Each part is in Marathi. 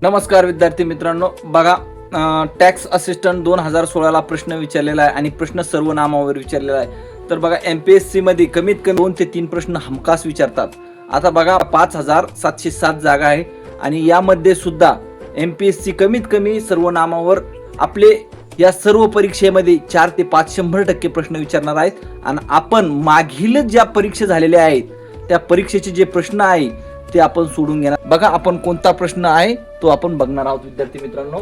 नमस्कार विद्यार्थी मित्रांनो, बघा टॅक्स असिस्टंट 2016 ला प्रश्न विचारलेला आहे आणि प्रश्न सर्वनामावर विचारलेला आहे. तर बघा MPSC मध्ये कमीत कमी 2 ते 3 प्रश्न हमखास विचारतात. आता बघा 5707 जागा आहे आणि यामध्ये सुद्धा MPSC कमीत कमी सर्वनामावर आपले या सर्व परीक्षेमध्ये 4 ते 5 100% प्रश्न विचारणार आहेत आणि आपण मागील ज्या परीक्षा झालेल्या आहेत त्या परीक्षेचे जे प्रश्न आहे ते आपण सोडून घेणार. बघा आपण कोणता प्रश्न आहे तो आपण बघणार आहोत विद्यार्थी मित्रांनो.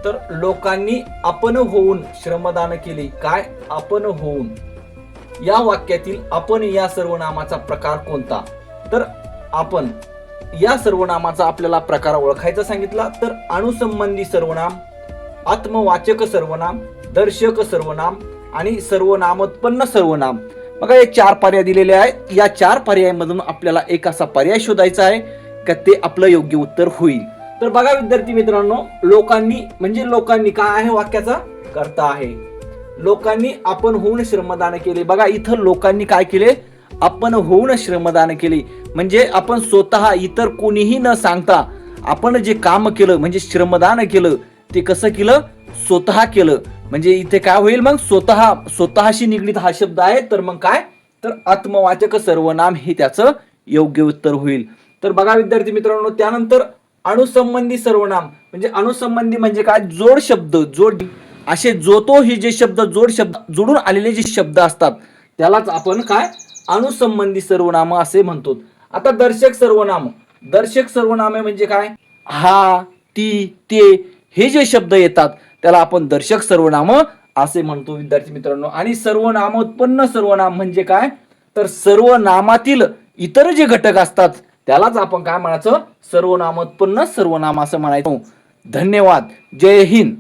तर लोकांनी आपण होऊन श्रमदान केले. काय आपण होऊन या वाक्यातील आपण या सर्वनामाचा प्रकार कोणता? तर आपण या सर्वनामाचा आपल्याला प्रकार ओळखायचा सांगितला तर अनुसंबंधी सर्वनाम, आत्मवाचक सर्वनाम, दर्शक सर्वनाम आणि सर्वनामोत्पन्न सर्वनाम. बघा हे 4 पर्याय दिलेले आहेत. या 4 पर्यायांमधून आपल्याला एक असा पर्याय शोधायचा आहे का ते आपलं योग्य उत्तर होईल. तर बघा विद्यार्थी मित्रांनो, लोकांनी म्हणजे लोकांनी काय आहे वाक्याचा कर्ता आहे. लोकांनी आपण होऊन श्रमदान केले. बघा इथं लोकांनी काय केले? आपण होऊन श्रमदान केले. म्हणजे आपण स्वतः इतर कोणीही न सांगता आपण जे काम केलं म्हणजे श्रमदान केलं ते कसं केलं? स्वतः केलं. म्हणजे इथे काय होईल मग? स्वतःशी निगडीत हा शब्द आहे तर मग काय? तर आत्मवाचक सर्वनाम हे त्याचं योग्य उत्तर होईल. तर बघा विद्यार्थी मित्रांनो, त्यानंतर अनुसंबंधी सर्वनाम म्हणजे अनुसंबंधी म्हणजे काय? जोड शब्द, जोड असे जोतो हे जे शब्द जोड शब्द जोडून आलेले जे शब्द असतात त्यालाच आपण काय? अनुसंबंधी सर्वनाम असे म्हणतो. आता दर्शक सर्वनामे म्हणजे काय? हा, ती, ते हे जे शब्द येतात त्याला आपण दर्शक सर्वनाम असे म्हणतो विद्यार्थी मित्रांनो. आणि सर्वनामोत्पन्न सर्वनाम म्हणजे काय? तर सर्वनामातील इतर जे घटक असतात त्यालाच आपण काय म्हणायचं? सर्वनामोत्पन्न सर्वनाम असं म्हणायचं. धन्यवाद. जय हिंद.